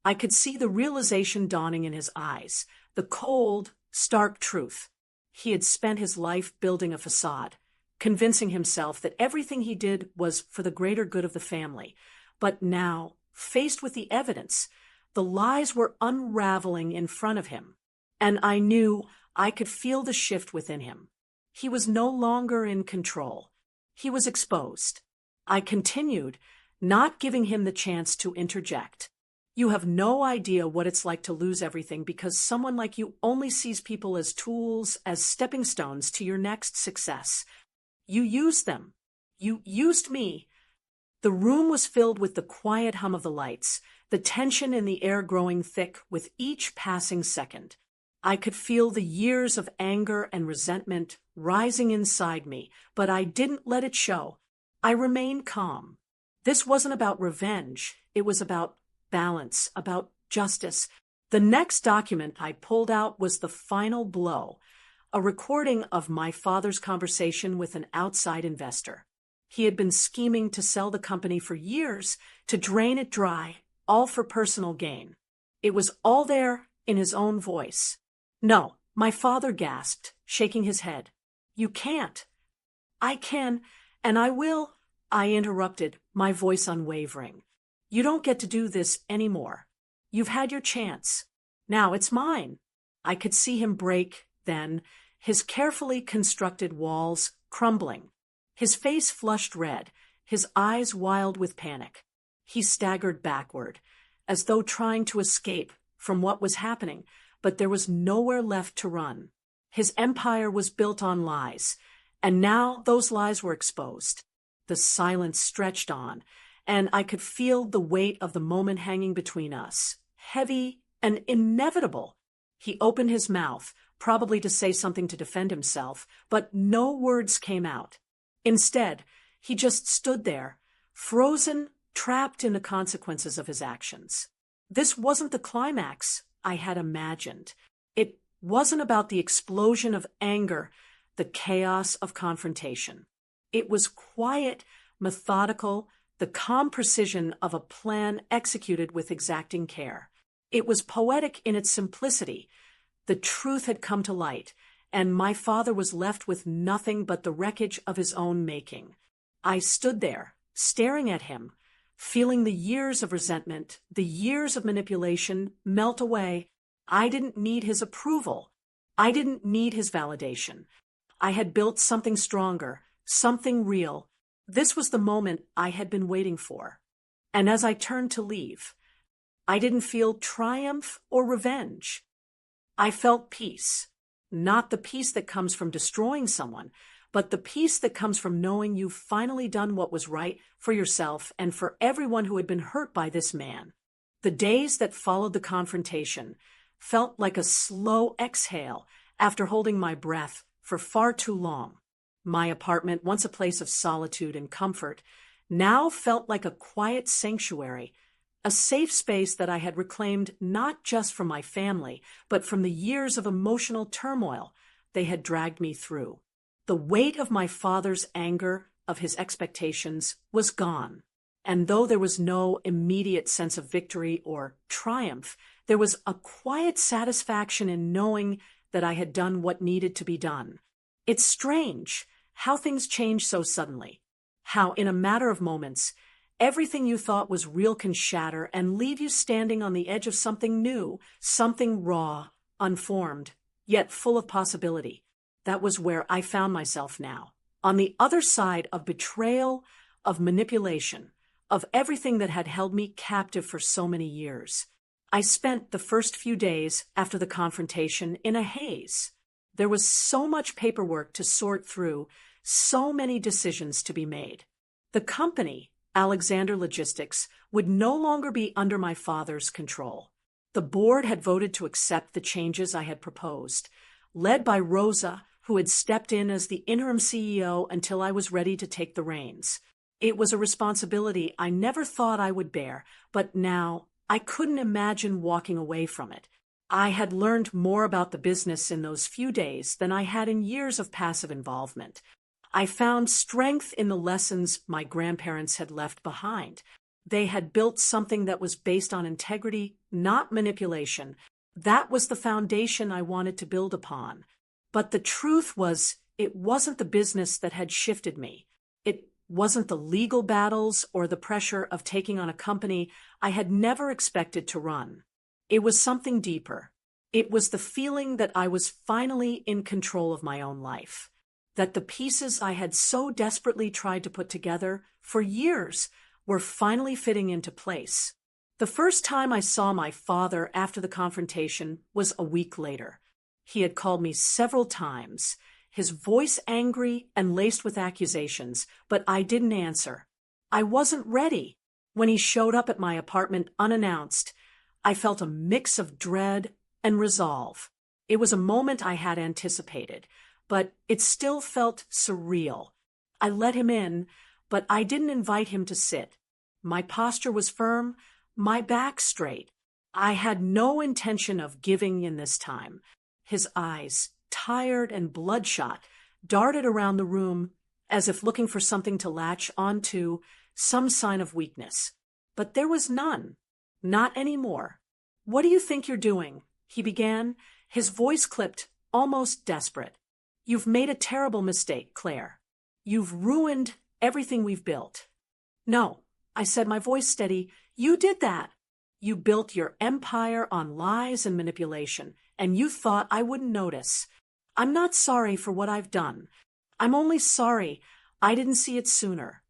I could see the realization dawning in his eyes, the cold, stark truth. He had spent his life building a facade, convincing himself that everything he did was for the greater good of the family. But now, faced with the evidence, the lies were unraveling in front of him. And I knew, I could feel the shift within him. He was no longer in control. He was exposed. I continued, not giving him the chance to interject. "You have no idea what it's like to lose everything because someone like you only sees people as tools, as stepping stones to your next success. You used them. You used me." The room was filled with the quiet hum of the lights, the tension in the air growing thick with each passing second. I could feel the years of anger and resentment rising inside me, but I didn't let it show. I remained calm. This wasn't about revenge. It was about balance, about justice. The next document I pulled out was the final blow, a recording of my father's conversation with an outside investor. He had been scheming to sell the company for years, to drain it dry, all for personal gain. It was all there in his own voice. "No," my father gasped, shaking his head. "You can't." "I can, and I will," I interrupted, my voice unwavering. "You don't get to do this anymore. You've had your chance. Now it's mine." I could see him break, then, his carefully constructed walls crumbling. His face flushed red, his eyes wild with panic. He staggered backward, as though trying to escape from what was happening, but there was nowhere left to run. His empire was built on lies, and now those lies were exposed. The silence stretched on, and I could feel the weight of the moment hanging between us, heavy and inevitable. He opened his mouth, probably to say something to defend himself, but no words came out. Instead, he just stood there, frozen, trapped in the consequences of his actions. This wasn't the climax I had imagined. It wasn't about the explosion of anger, the chaos of confrontation. It was quiet, methodical, the calm precision of a plan executed with exacting care. It was poetic in its simplicity. The truth had come to light, and my father was left with nothing but the wreckage of his own making. I stood there, staring at him, feeling the years of resentment, the years of manipulation melt away. I didn't need his approval. I didn't need his validation. I had built something stronger, something real. This was the moment I had been waiting for. And as I turned to leave, I didn't feel triumph or revenge. I felt peace. Not the peace that comes from destroying someone, but the peace that comes from knowing you've finally done what was right for yourself and for everyone who had been hurt by this man. The days that followed the confrontation felt like a slow exhale after holding my breath for far too long. My apartment, once a place of solitude and comfort, now felt like a quiet sanctuary, a safe space that I had reclaimed not just from my family, but from the years of emotional turmoil they had dragged me through. The weight of my father's anger, of his expectations, was gone. And though there was no immediate sense of victory or triumph, there was a quiet satisfaction in knowing that I had done what needed to be done. It's strange how things change so suddenly, how in a matter of moments, everything you thought was real can shatter and leave you standing on the edge of something new, something raw, unformed, yet full of possibility. That was where I found myself now, on the other side of betrayal, of manipulation, of everything that had held me captive for so many years. I spent the first few days after the confrontation in a haze. There was so much paperwork to sort through, so many decisions to be made. The company, Alexander Logistics, would no longer be under my father's control. The board had voted to accept the changes I had proposed, led by Rosa, who had stepped in as the interim CEO until I was ready to take the reins. It was a responsibility I never thought I would bear, but now I couldn't imagine walking away from it. I had learned more about the business in those few days than I had in years of passive involvement. I found strength in the lessons my grandparents had left behind. They had built something that was based on integrity, not manipulation. That was the foundation I wanted to build upon. But the truth was, it wasn't the business that had shifted me. It wasn't the legal battles or the pressure of taking on a company I had never expected to run. It was something deeper. It was the feeling that I was finally in control of my own life, that the pieces I had so desperately tried to put together for years were finally fitting into place. The first time I saw my father after the confrontation was a week later. He had called me several times, his voice angry and laced with accusations, but I didn't answer. I wasn't ready. When he showed up at my apartment unannounced, I felt a mix of dread and resolve. It was a moment I had anticipated, but it still felt surreal. I let him in, but I didn't invite him to sit. My posture was firm, my back straight. I had no intention of giving in this time. His eyes, tired and bloodshot, darted around the room as if looking for something to latch onto, some sign of weakness. But there was none. Not anymore. "What do you think you're doing?" he began, his voice clipped, almost desperate. "You've made a terrible mistake, Claire. You've ruined everything we've built." "No," I said, my voice steady. "You did that. You built your empire on lies and manipulation, and you thought I wouldn't notice. I'm not sorry for what I've done. I'm only sorry I didn't see it sooner."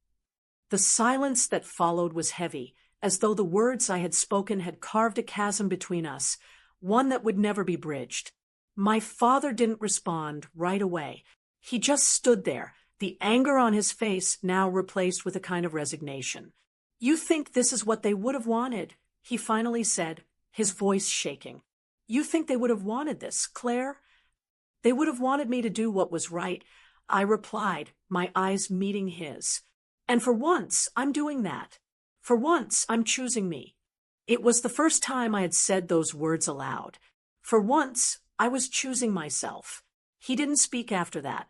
The silence that followed was heavy, as though the words I had spoken had carved a chasm between us, one that would never be bridged. My father didn't respond right away. He just stood there, the anger on his face now replaced with a kind of resignation. "You think this is what they would have wanted?" he finally said, his voice shaking. "You think they would have wanted this, Claire?" "They would have wanted me to do what was right," I replied, my eyes meeting his. "And for once, I'm doing that. For once, I'm choosing me." It was the first time I had said those words aloud. For once, I was choosing myself. He didn't speak after that.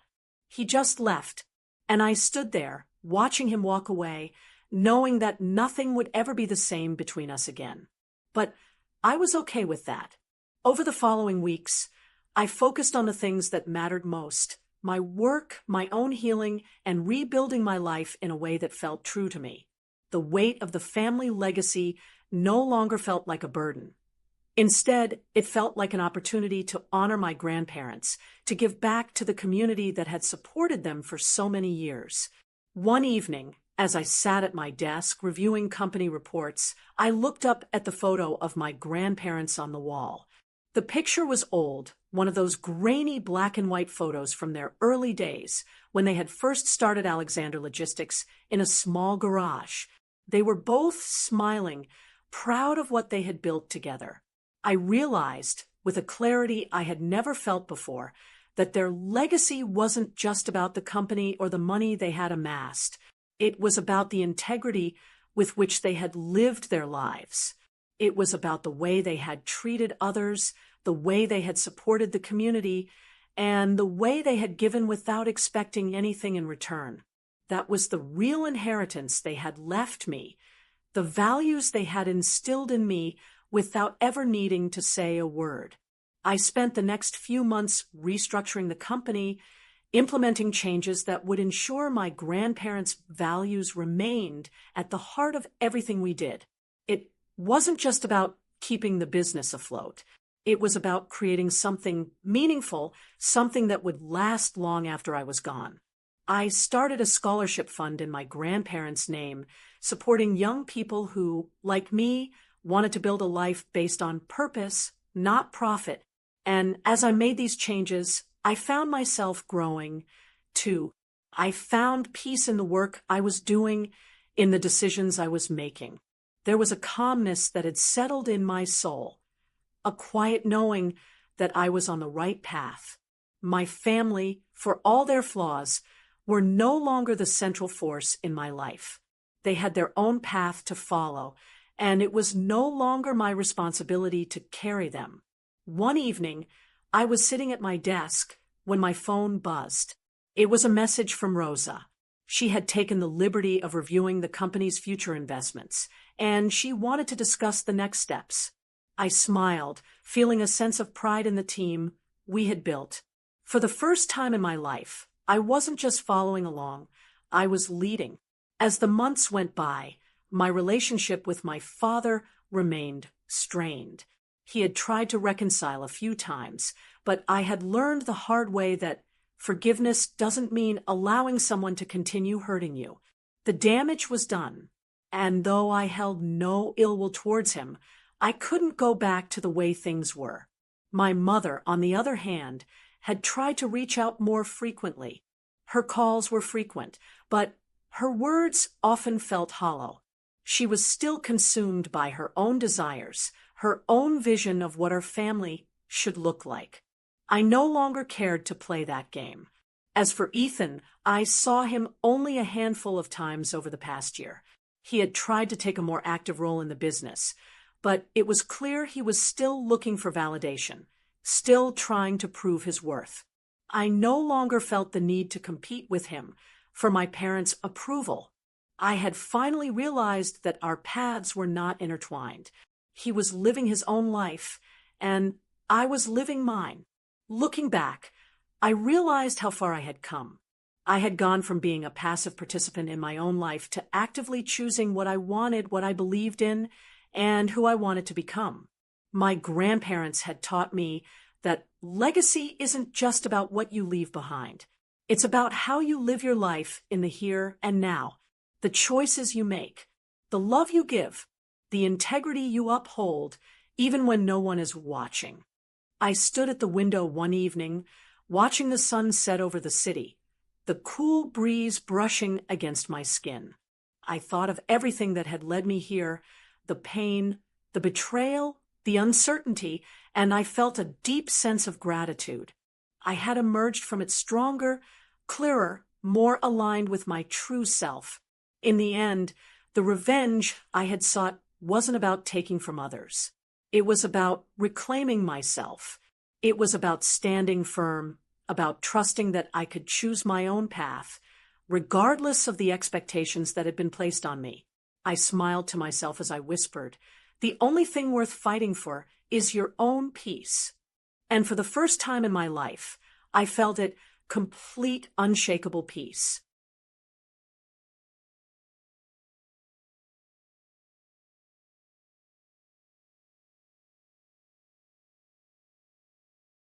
He just left, and I stood there, watching him walk away, knowing that nothing would ever be the same between us again. But I was okay with that. Over the following weeks, I focused on the things that mattered most: my work, my own healing, and rebuilding my life in a way that felt true to me. The weight of the family legacy no longer felt like a burden. Instead, it felt like an opportunity to honor my grandparents, to give back to the community that had supported them for so many years. One evening, as I sat at my desk reviewing company reports, I looked up at the photo of my grandparents on the wall. The picture was old, one of those grainy black and white photos from their early days, when they had first started Alexander Logistics in a small garage. They were both smiling, proud of what they had built together. I realized, with a clarity I had never felt before, that their legacy wasn't just about the company or the money they had amassed. It was about the integrity with which they had lived their lives. It was about the way they had treated others, the way they had supported the community, and the way they had given without expecting anything in return. That was the real inheritance they had left me, the values they had instilled in me without ever needing to say a word. I spent the next few months restructuring the company, implementing changes that would ensure my grandparents' values remained at the heart of everything we did. It wasn't just about keeping the business afloat. It was about creating something meaningful, something that would last long after I was gone. I started a scholarship fund in my grandparents' name, supporting young people who, like me, wanted to build a life based on purpose, not profit. And as I made these changes, I found myself growing, too. I found peace in the work I was doing, in the decisions I was making. There was a calmness that had settled in my soul, a quiet knowing that I was on the right path. My family, for all their flaws, were no longer the central force in my life. They had their own path to follow, and it was no longer my responsibility to carry them. One evening, I was sitting at my desk when my phone buzzed. It was a message from Rosa. She had taken the liberty of reviewing the company's future investments, and she wanted to discuss the next steps. I smiled, feeling a sense of pride in the team we had built. For the first time in my life, I wasn't just following along, I was leading. As the months went by, my relationship with my father remained strained. He had tried to reconcile a few times, but I had learned the hard way that forgiveness doesn't mean allowing someone to continue hurting you. The damage was done, and though I held no ill will towards him, I couldn't go back to the way things were. My mother, on the other hand, had tried to reach out more frequently. Her calls were frequent, but her words often felt hollow. She was still consumed by her own desires, her own vision of what our family should look like. I no longer cared to play that game. As for Ethan, I saw him only a handful of times over the past year. He had tried to take a more active role in the business, but it was clear he was still looking for validation, still trying to prove his worth. I no longer felt the need to compete with him for my parents' approval. I had finally realized that our paths were not intertwined. He was living his own life, and I was living mine. Looking back, I realized how far I had come. I had gone from being a passive participant in my own life to actively choosing what I wanted, what I believed in, and who I wanted to become. My grandparents had taught me that legacy isn't just about what you leave behind. It's about how you live your life in the here and now, the choices you make, the love you give, the integrity you uphold, even when no one is watching. I stood at the window one evening, watching the sun set over the city, the cool breeze brushing against my skin. I thought of everything that had led me here, the pain, the betrayal, the uncertainty, and I felt a deep sense of gratitude. I had emerged from it stronger, clearer, more aligned with my true self. In the end, the revenge I had sought wasn't about taking from others. It was about reclaiming myself. It was about standing firm, about trusting that I could choose my own path, regardless of the expectations that had been placed on me. I smiled to myself as I whispered, "The only thing worth fighting for is your own peace." And for the first time in my life, I felt it, complete, unshakable peace.